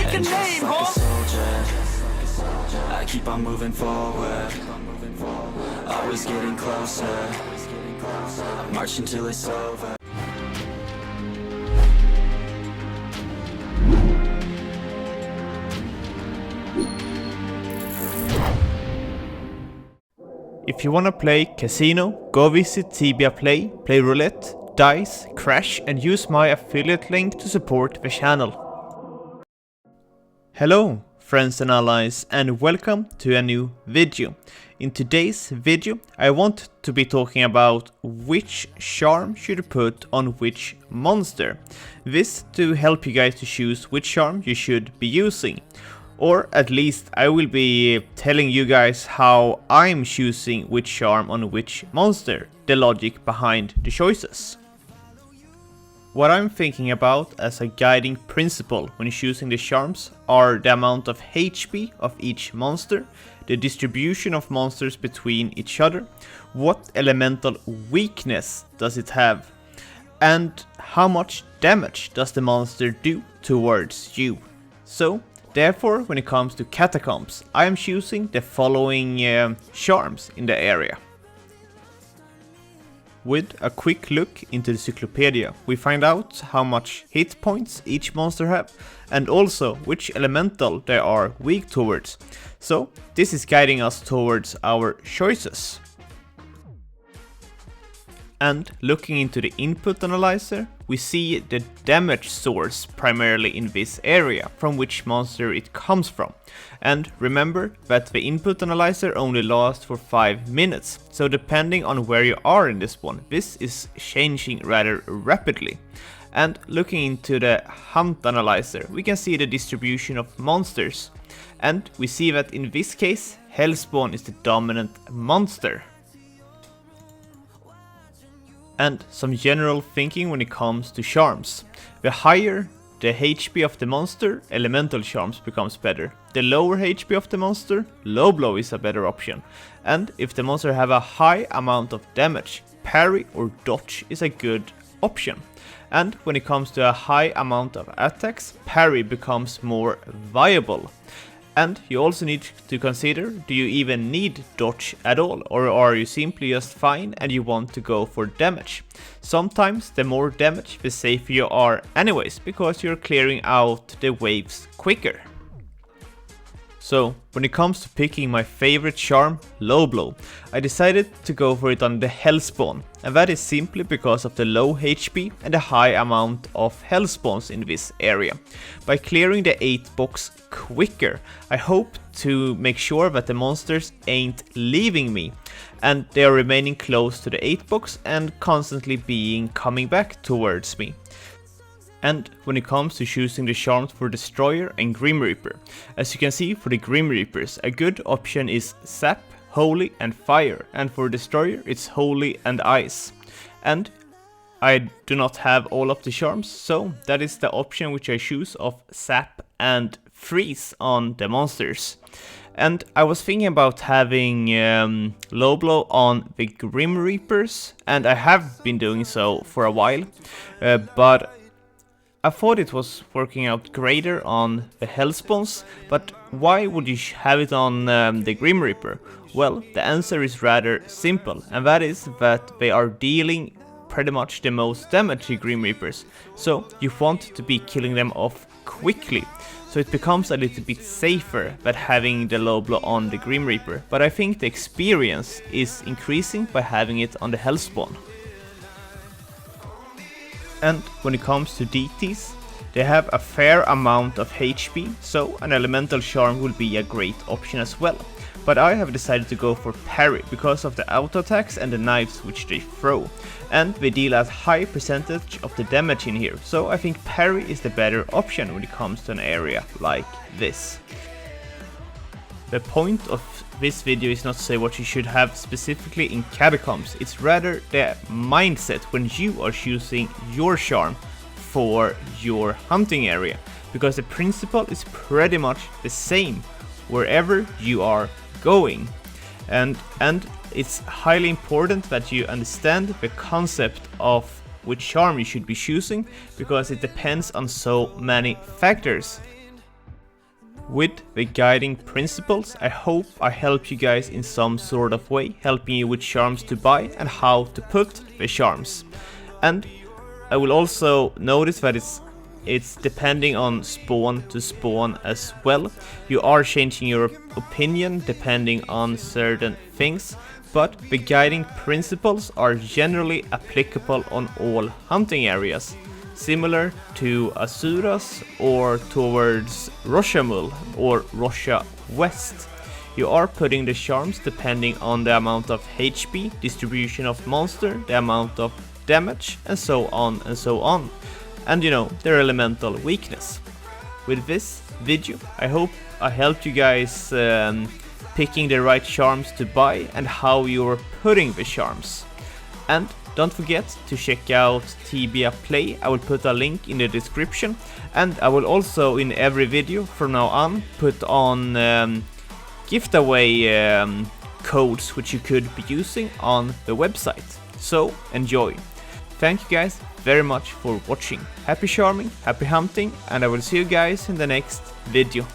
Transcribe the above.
make a name, like a huh? soldier, I keep on moving forward, always getting closer, I march until it's over. If you wanna play casino, go visit Tibia Play, play roulette, dice, crash and use my affiliate link to support the channel. Hello friends and allies and welcome to a new video. In today's video I want to be talking about which charm should you put on which monster. This to help you guys to choose which charm you should be using. Or at least I will be telling you guys how I'm choosing which charm on which monster, the logic behind the choices. What I'm thinking about as a guiding principle when choosing the charms are the amount of HP of each monster, the distribution of monsters between each other, what elemental weakness does it have, and how much damage does the monster do towards you. So therefore, when it comes to catacombs, I am choosing the following charms in the area. With a quick look into the encyclopedia, we find out how much hit points each monster have and also which elemental they are weak towards. So this is guiding us towards our choices. And looking into the input analyzer, we see the damage source primarily in this area, from which monster it comes from. And remember that the input analyzer only lasts for 5 minutes, so depending on where you are in this one, this is changing rather rapidly. And looking into the hunt analyzer, we can see the distribution of monsters. And we see that in this case, Hellspawn is the dominant monster. And some general thinking when it comes to charms. The higher the HP of the monster, elemental charms becomes better. The lower HP of the monster, low blow is a better option. And if the monster have a high amount of damage, parry or dodge is a good option. And when it comes to a high amount of attacks, parry becomes more viable. And you also need to consider, do you even need dodge at all, or are you simply just fine and you want to go for damage? Sometimes the more damage the safer you are anyways, because you're clearing out the waves quicker. So when it comes to picking my favorite charm, low blow, I decided to go for it on the Hellspawn, and that is simply because of the low HP and the high amount of Hellspawns in this area. By clearing the 8 box quicker, I hope to make sure that the monsters ain't leaving me and they are remaining close to the 8 box and constantly coming back towards me. And when it comes to choosing the charms for Destroyer and Grim Reaper, as you can see for the Grim Reapers, a good option is Sap, Holy and Fire, and for Destroyer it's Holy and Ice. And I do not have all of the charms, so that is the option which I choose of Sap and Freeze on the monsters. And I was thinking about having low blow on the Grim Reapers, and I have been doing so for a while, but I thought it was working out greater on the Hellspawns, but why would you have it on the Grim Reaper? Well, the answer is rather simple, and that is that they are dealing pretty much the most damage to Grim Reapers, so you want to be killing them off quickly. So it becomes a little bit safer than having the low blow on the Grim Reaper, but I think the experience is increasing by having it on the Hellspawn. And when it comes to DTs, they have a fair amount of HP, so an elemental charm will be a great option as well. But I have decided to go for parry because of the auto attacks and the knives which they throw. And they deal a high percentage of the damage in here, so I think parry is the better option when it comes to an area like this. The point of this video is not to say what you should have specifically in catacombs, it's rather the mindset when you are choosing your charm for your hunting area, because the principle is pretty much the same wherever you are going. And it's highly important that you understand the concept of which charm you should be choosing, because it depends on so many factors. with the guiding principles. I hope I helped you guys in some sort of way, helping you with charms to buy and how to put the charms. And I will also notice that it's depending on spawn to spawn as well. You are changing your opinion depending on certain things, but the guiding principles are generally applicable on all hunting areas, similar to Asuras or towards Roshamul or Rosha West. You are putting the charms depending on the amount of HP, distribution of monster, the amount of damage, and so on and so on. And you know, their elemental weakness. With this video, I hope I helped you guys picking the right charms to buy and how you're putting the charms. And don't forget to check out Tibia Play. I will put a link in the description, and I will also in every video from now on put on giveaway codes which you could be using on the website. So enjoy. Thank you guys very much for watching. Happy charming, happy hunting, and I will see you guys in the next video.